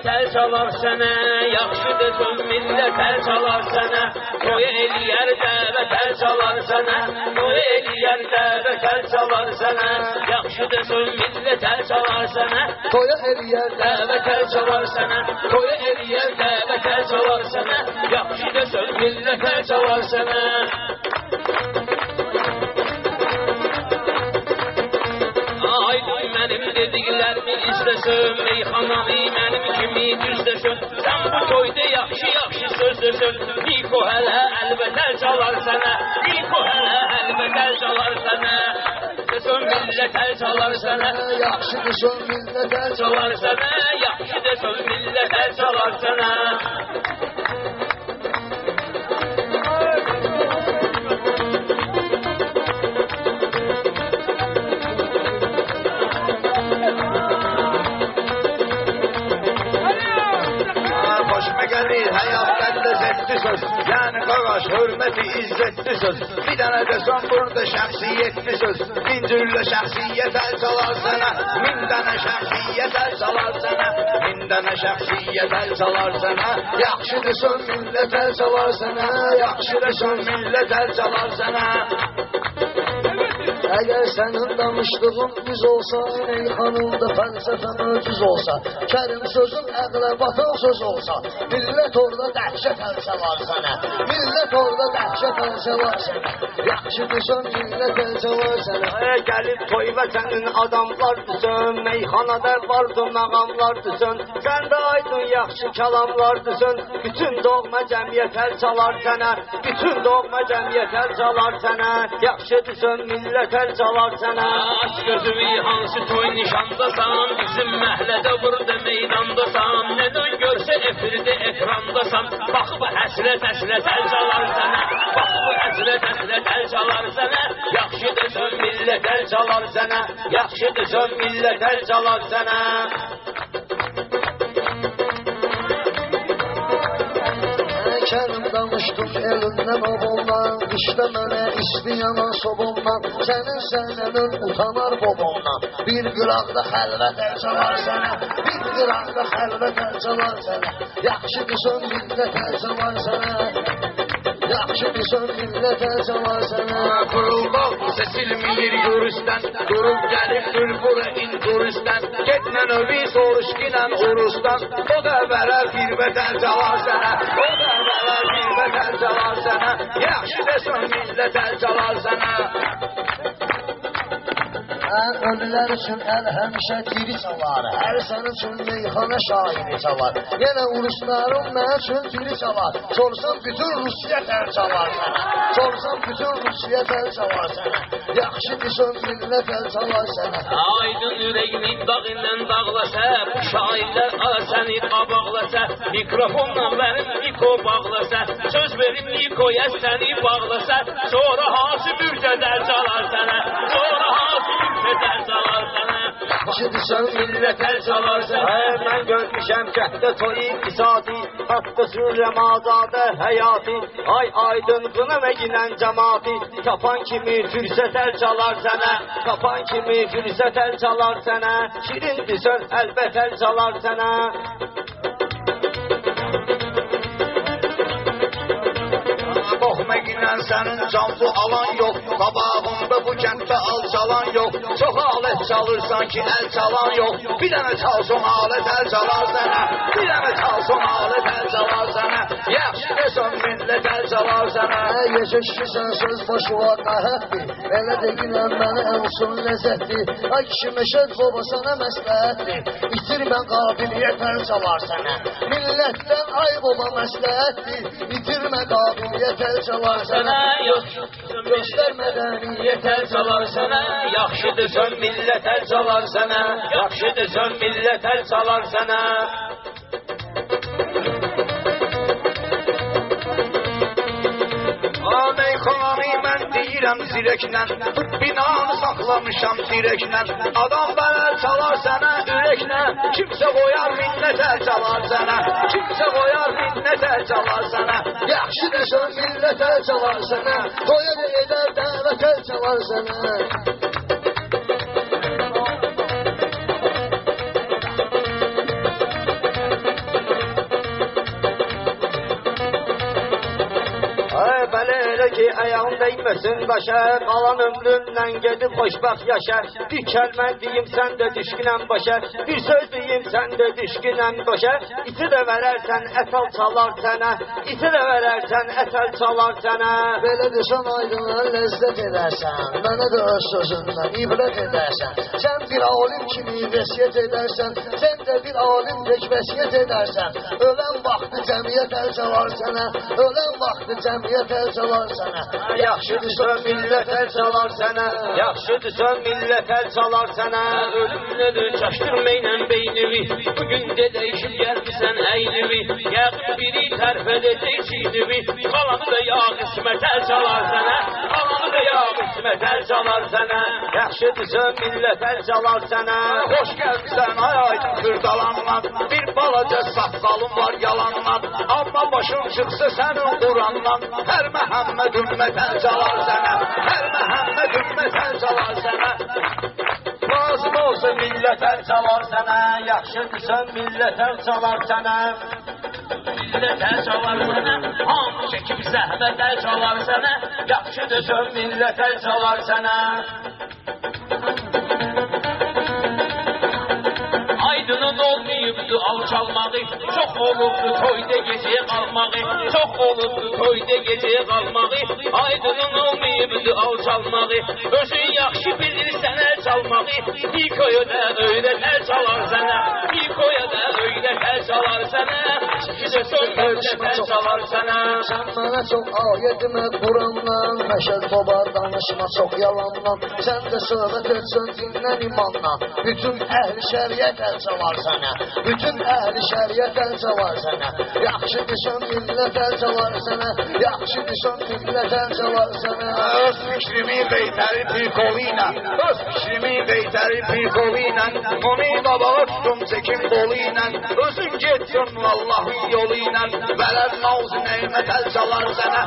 millət əl çalar sənə, yaxşı desin millət əl çalar sənə, toy eləyər dəvət əl çalar sənə, toy eləyər dəvət əl çalar sənə, yaxşı desin millət əl çalar sənə, toy eləyər dəvət əl çalar sənə, toy eləyər dəvət əl çalar sənə, yaxşı desin millət əl çalar sənə. Aydın mənim dediklərimi izləsin, meyxanamı mənim kimi düzləsin, sən bu toyda yaxşı sözdəsin, Niko hələ əlbət əl çalar sənə, Niko hələ əlbət əl çalar sənə, desin millət əl çalar sənə, yaxşı desin millət əl çalar sənə, yaxşı desin millət əl çalar sənə. Yani qaraş, hörməti, izzətli söz. Bir dənə desən burada şəxsiyyətli söz. Min cürlə şəxsiyyət əl çalar sənə, min dənə şəxsiyyət əl çalar sənə, min dənə şəxsiyyət əl çalar sənə, yaxşı desən millət əl çalar sənə, yaxşı desən millət əl çalar sənə. Əgər sənin danışdığın düz olsa, meyxanında fəlsəfən öcüz olsa, kərim sözün əqlə batan söz olsa, millət orada dəhşət əl çalar sənə, millət orada dəhşət əl çalar sənə, yaxşı desən millət əl çalar sənə. Gəlib toy və sənin adamlardısın, meyxanada vardı məqamlardısın, sən də aydın yaxşı kəlamlardısın, bütün doğma cəmiyyət əl çalar sənə, bütün doğma cəmiyyət əl çalar sənə, yaxşı desən millət əl çalar sənə. Aç gözümü hansı toy nişandasan, bizim məhlədə burada meydandasan, nədən görsə efirdə ekrandasan, bax bu həsrət əl çalar sənə, bax bu həsrət əl çalar sənə, yaxşı desən millət əl çalar sənə, yaxşı desən millət əl çalar sənə. Kərim danışdım elindən obondan, İşte mənə istəyənan sobondan, sənin sənənin utanar bobondan, bir qıraqda xəlvət əl çalar sənə, bir qıraqda xəlvət əl çalar sənə, yaxşı desən millət əl çalar sənə, yaxşı desən millət əl çalar sənə. Qurulbaq seçilmir yürüstən, durub gəlibdir bura induristən, getmə növi soruşkinən urustan, o da vərə bir bədəl çalar sənə, o da vərə bir bədəl çalar sənə, yaxşı desən millət əl çalar sənə. Ölülər üçün əl həmişə diri çalar, hər sən üçün meyxana şahidi çalar, yenə uruslarım mən üçün diri çalar, sorsan bütün Rusiyyət əl çalar sənə, sorsan bütün Rusiyyət əl çalar sənə, yaxşı desən millət əl çalar sənə. Aydın ürəyini dağ ilə dağlasa, bu şairlər səni qabaqlasa, mikrofonla verim Niko bağlasa, söz verim Niko'ya səni bağlasa, sonra hansı bürcədə çalar sənə, sonra hansı bürcədə çalar sənə, yaxşı desən millət əl çalar sənə. Mən görmüşəm cəhdə toy iktisadi, hatta sürrəm azadə həyati, ay aydın qınım əginən cəmaati, tapan kimi fürsət əl çalar sənə, tapan kimi fürsət əl çalar sənə, şirin desən əlbət əl çalar sənə. Qoxməginən sənin canlı alan yox, qabağında bu kənddə alçalan yox, çox alət çalırsan ki əl çalan yox, bir dənə çalsın alət əl çalar sənə, bir dənə çalsın alət əl çalar sənə, yaxşı desən millət əl çalar sənə. Yeşəşkisən söz boşuğa qəhətdir, elə deyilən mənə olsun ləzzətdir, ay kişi məşəd baba sənə məsləhətdir, itirmə qabiliyyət əl çalar sənə, millətdən ay baba məsləhətdir, itirmə qabiliyyət əl çalar sənə, göstər mədəniyyət əl çalar sənə, yaxşı desən millət əl çalar sənə, yaxşı desən millət əl çalar sənə. Meyxanı mən deyirəm zirəklə, binanı saxlamışam dirəklə, adam bəl çalar sənə ürəklə, kimsə qoyar minnət əl çalar sənə, kimsə qoyar minnət əl çalar sənə, yaxşı desən millət əl çalar sənə, toya da edər dəvət əl çalar sənə. görə ki, ayağın dəyməsin daşa, qalan ömründən gedib xoşbaxt yaşa. Bir kəlmə deyim, sən də düşkünəm başa, bir söz deyim, sən də düşkünəm başa. İti də verərsən, ətal çalar sənə, iti də verərsən, ətal çalar sənə. Belə desən aydınlar ləzzət edərsən, mənə də öz sözündən ibrət edərsən. Sən bir alim kimi vəsiyyət edərsən, sən də bir alim tək vəsiyyət edərsən. Ölən vaxtı cəmiyyət əl çalar sənə, ölən vaxtı cəmiyyət əl çalar sənə. Yaxşıdırsa millət əl çalar sənə, yaxşıdırsa millət əl çalar sənə. Ölümlüdür çaşdırmayla beynimi, bugün də dəyişib gəlmisən əynimi. Yəqin biri tərf edəcək çiynimi, qalanı da yağ qismət əl çalar sənə, qalanı da yağ qismət əl çalar sənə. Yaxşıdırsa millət əl çalar sənə. Xoş gəlmisən ay aydın Xırdalandan, bir balaca saqqalım var yalandan. Amma başım çıxsa sənin Qurandan, hər Məhəmməd ümmət əl çalar sənə, hər Məhəmməd ümmət əl çalar sənə. Lazım olsa millət əl çalar sənə, yaxşıdırsa millət əl çalar sənə. Millət əl çalar sənə, hamı çəkib zəhmət əl çalar sənə, yaxşıdırsa millət əl çalar sənə. Aydının olmayıbdı alçalmağı, çox olubdu toyda gecəyə qalmağı, çox olubdu toyda gecəyə qalmağı. Aydının olmayıbdı alçalmağı, özün yaxşı bilirsən əl çalmağı. Nikoya da öyrət əl çalar sənə, Nikoya da öyrət əl çalar sənə, Sizə son öyrət əl çalar sənə. Sən mənə çox ayə demə Qurandan, məşəl tobar danışma çox yalandan. Sən də söhbət etsən dindən imandan, bütün əhl-i şəriət əl çalar sənə, bütün əhl-i şəriət əl çalar sənə. Yaxşı desən millət əl çalar sənə, yaxşı desən millət əl çalar sənə. Öz fikrimi beytəri pirkovina, öz fikrimi beytəri pirkovina, onu qabağa tutum çəkim qoluyla, özün getsin Allah'ın yoluyla. Vələd nazı neymət əl çalar sənə,